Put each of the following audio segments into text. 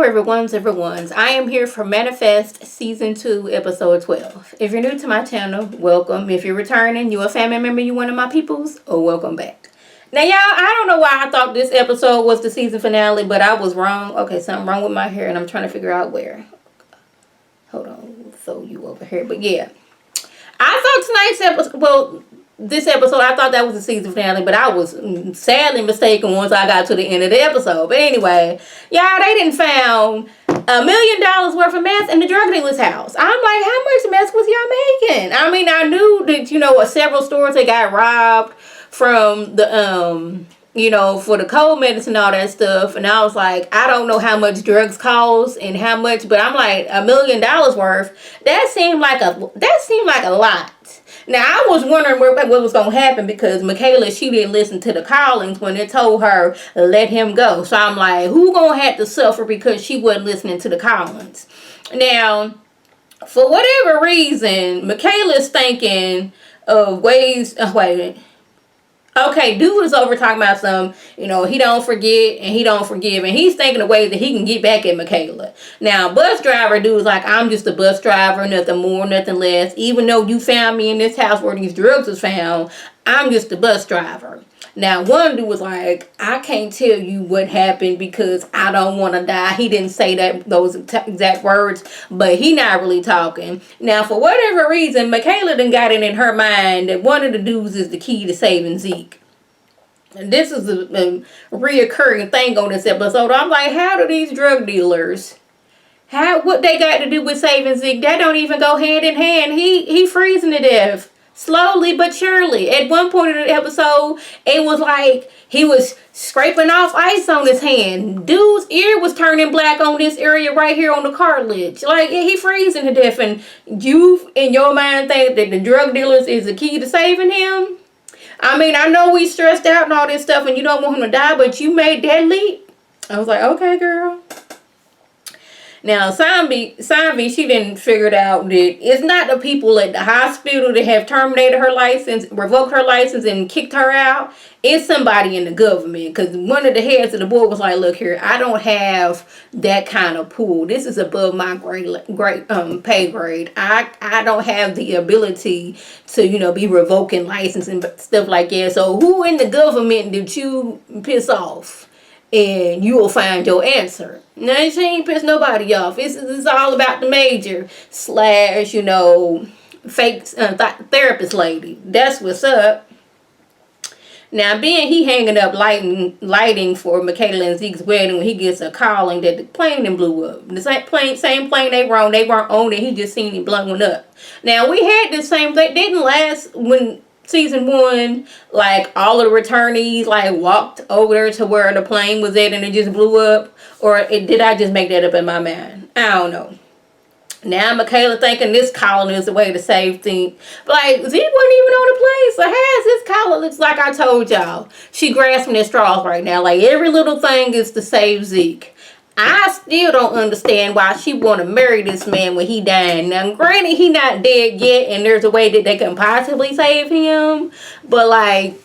everyone's. I am here for Manifest Season 2, Episode 12. If you're new to my channel, welcome. If you're returning, you a family member, you one of my peoples, welcome back. Now, y'all, I don't know why I thought this episode was the season finale, but I was wrong. Okay, something wrong with my hair, and I'm trying to figure out where. Hold on, throw you over here. But yeah, I thought tonight's episode, this episode, I thought that was the season finale, but I was sadly mistaken once I got to the end of the episode. But anyway, y'all, they didn't found $1 million worth of meth in the drug dealer's house. I'm like, how much meth was y'all making? I mean, I knew that, several stores they got robbed from the, for the cold medicine and all that stuff. And I was like, I don't know how much drugs cost and how much, but I'm like, $1 million worth. That seemed like a lot. Now, I was wondering what was going to happen because Michaela, she didn't listen to the callings when they told her, let him go. So I'm like, who going to have to suffer because she wasn't listening to the callings? Now, for whatever reason, Michaela's thinking of ways, okay, dude is over talking about some, he don't forget and he don't forgive. And he's thinking of ways that he can get back at Michaela. Now, bus driver dude's like, I'm just a bus driver, nothing more, nothing less. Even though you found me in this house where these drugs was found, I'm just a bus driver. Now, one dude was like, I can't tell you what happened because I don't want to die. He didn't say those exact words, but he not really talking. Now, for whatever reason, Michaela done got it in her mind that one of the dudes is the key to saving Zeke. And this is a reoccurring thing on this episode. I'm like, how do these drug dealers, what they got to do with saving Zeke? That don't even go hand in hand. He freezing to death. Slowly but surely. At one point in the episode, it was like he was scraping off ice on his hand. Dude's ear was turning black on this area right here on the cartilage. Like, he freezing to death. And you, in your mind, think that the drug dealers is the key to saving him? I mean, I know we stressed out and all this stuff and you don't want him to die, but you made that leap. I was like, okay, girl. Now, Sanvi, she didn't figure it out that it's not the people at the hospital that have terminated her license, revoked her license, and kicked her out. It's somebody in the government. Because one of the heads of the board was like, look here, I don't have that kind of pool. This is above my pay grade. I don't have the ability to, be revoking license and stuff like that. So who in the government did you piss off? And you will find your answer. Now, she ain't pissed nobody off. It's all about the major / fake therapist lady. That's what's up. Now, being he hanging up lighting for Michaela and Zeke's wedding when he gets a calling that the plane then blew up. The same plane they weren't on it. He just seen it blowing up. Now, we had the same thing. Didn't last when Season 1, like, all of the returnees, like, walked over there to where the plane was at and it just blew up? Or did I just make that up in my mind? I don't know. Now Michaela thinking this collar is a way to save things. But, like, Zeke wasn't even on the plane. So how's this collar? Looks like I told y'all. She grasping at straws right now. Like, every little thing is to save Zeke. I still don't understand why she want to marry this man when he died. Now, granted, he not dead yet, and there's a way that they can possibly save him. But, like,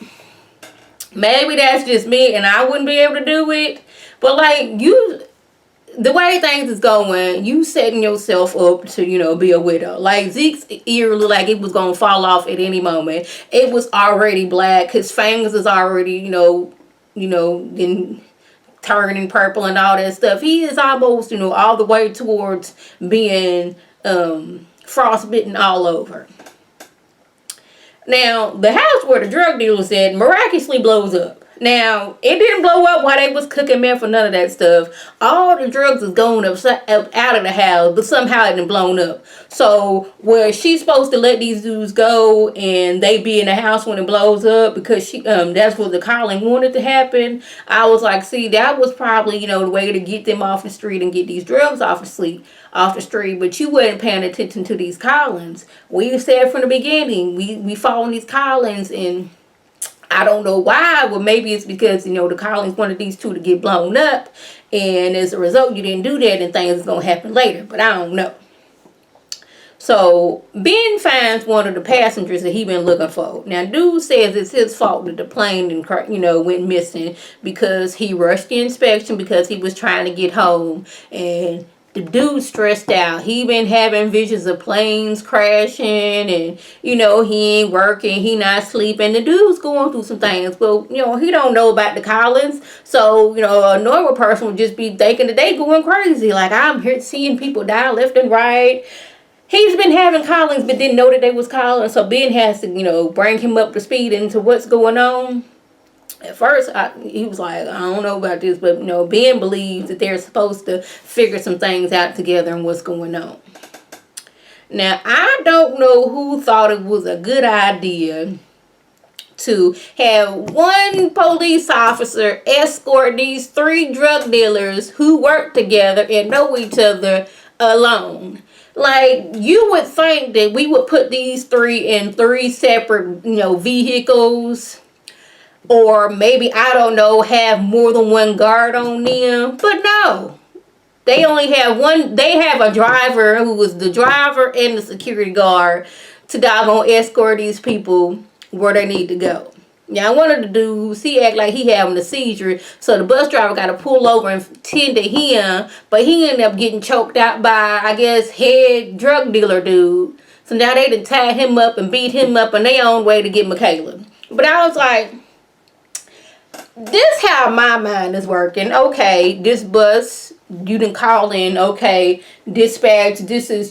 maybe that's just me, and I wouldn't be able to do it. But, like, the way things is going, you setting yourself up to, be a widow. Like, Zeke's ear looked like it was going to fall off at any moment. It was already black. His fingers is already, in turning purple and all that stuff. He is almost, all the way towards being frostbitten all over. Now, the house where the drug dealer said miraculously blows up. Now, it didn't blow up while they was cooking meth or none of that stuff. All the drugs is going up out of the house, but somehow it didn't blown up. So, where she's supposed to let these dudes go and they be in the house when it blows up because that's what the calling wanted to happen. I was like, see, that was probably, the way to get them off the street and get these drugs off the street. But you wasn't paying attention to these callings. We said from the beginning, we following these callings, and I don't know why. Well, maybe it's because, the callings wanted these two to get blown up. And as a result, you didn't do that and things is going to happen later. But I don't know. So Ben finds one of the passengers that he been looking for. Now, dude says it's his fault that the plane went missing because he rushed the inspection because he was trying to get home, and the dude stressed out. He been having visions of planes crashing, and he ain't working, he not sleeping. The dude's going through some things, but he don't know about the Collins. So a normal person would just be thinking that they going crazy. Like, I'm here seeing people die left and right. He's been having callings but didn't know that they was calling, so Ben has to, bring him up to speed into what's going on. At first, he was like, I don't know about this, but, Ben believes that they're supposed to figure some things out together and what's going on. Now, I don't know who thought it was a good idea to have one police officer escort these 3 drug dealers who work together and know each other alone. Like, you would think that we would put these 3 in 3 separate, vehicles. Or maybe, I don't know, have more than one guard on them. But no. They only have one. They have a driver who was the driver and the security guard to doggone escort these people where they need to go. Now, one of the dudes, he act like he having a seizure, so the bus driver got to pull over and tend to him, but he ended up getting choked out by, I guess, head drug dealer dude. So now they done tied him up and beat him up on their own way to get Michaela. But I was like, this how my mind is working. Okay, this bus, you didn't call in. Okay, dispatch, this is,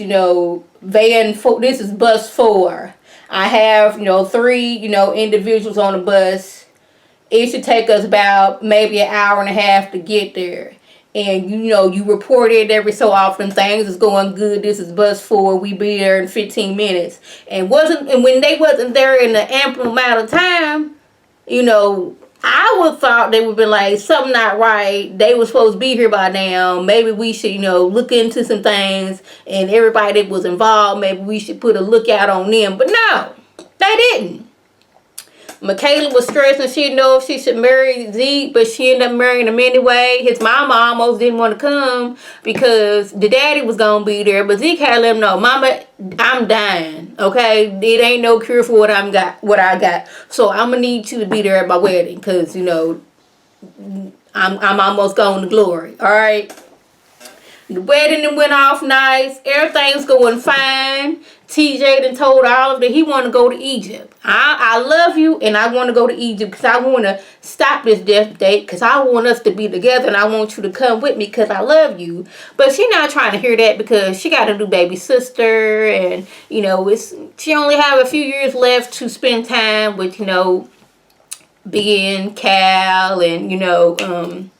van 4, this is bus 4. I have, 3, individuals on the bus. It should take us about maybe an hour and a half to get there. And, you report it every so often. Things is going good. This is bus 4. We be there in 15 minutes. And when they wasn't there in the ample amount of time, I would thought they would be like, something not right. They were supposed to be here by now. Maybe we should, look into some things. And everybody that was involved, maybe we should put a lookout on them. But no, they didn't. Michaela was stressing. She didn't know if she should marry Zeke, but she ended up marrying him anyway. His mama almost didn't want to come because the daddy was going to be there. But Zeke had to let him know, Mama, I'm dying, okay? It ain't no cure for what I got. So I'm going to need you to be there at my wedding because, I'm almost going to glory, all right? The wedding went off nice. Everything's going fine. TJ done told Olive that he want to go to Egypt. I love you and I want to go to Egypt because I want to stop this death date because I want us to be together and I want you to come with me because I love you. But she not trying to hear that because she got a new baby sister and, she only have a few years left to spend time with, Ben, Cal, and,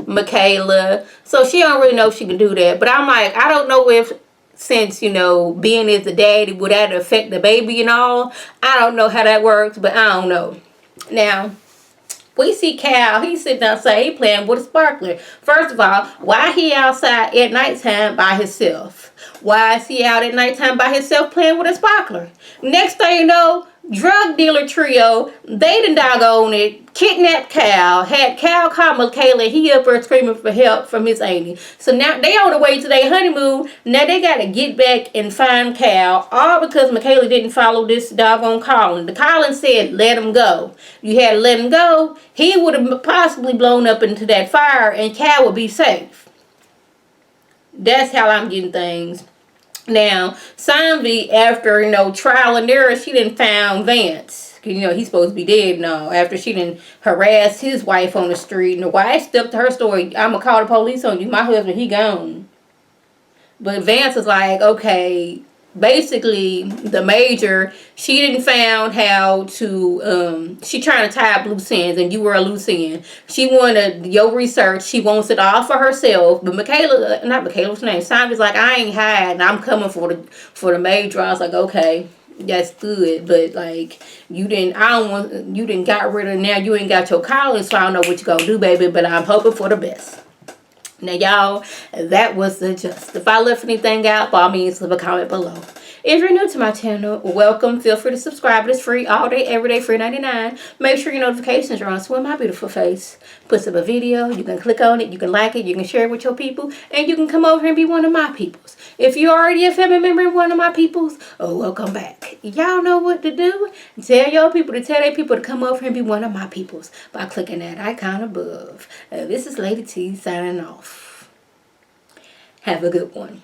Michaela. So she don't really know if she can do that. But I'm like, I don't know if since, Ben is the daddy, would that affect the baby and all? I don't know how that works, but I don't know. Now, we see Cal, he's sitting outside, he playing with a sparkler. First of all, why he outside at nighttime by himself? Why is he out at nighttime by himself playing with a sparkler? Next thing you know, drug dealer trio, they done doggone it, kidnapped Cal, had Cal call Michaela, he up there screaming for help from his auntie. So now they on the way to their honeymoon. Now they got to get back and find Cal, all because Michaela didn't follow this doggone calling. The calling said, let him go. You had to let him go, he would have possibly blown up into that fire and Cal would be safe. That's how I'm getting things. Now, Sanvi, after, trial and error, she done found Vance. He's supposed to be dead now. After she done harassed his wife on the street. And the wife stuck to her story. I'm going to call the police on you. My husband, he gone. But Vance is like, okay, basically, the major, she didn't found how to, she trying to tie up loose ends, and you were a loose end. She wanted your research. She wants it all for herself. But what's her name? Simon's like, I ain't hiding. I'm coming for the major. I was like, okay, that's good. But like, you didn't got rid of, now you ain't got your college, so I don't know what you gonna do, baby. But I'm hoping for the best. Now, y'all, that was the gist. If I left anything out, by all means, leave a comment below. If you're new to my channel, welcome. Feel free to subscribe. It's free all day, every day, free 99. Make sure your notifications are on so when my beautiful face puts up a video, you can click on it, you can like it, you can share it with your people, and you can come over and be one of my peoples. If you're already a family member of one of my peoples, oh, welcome back. Y'all know what to do. Tell your people to tell their people to come over and be one of my peoples by clicking that icon above. This is Lady T signing off. Have a good one.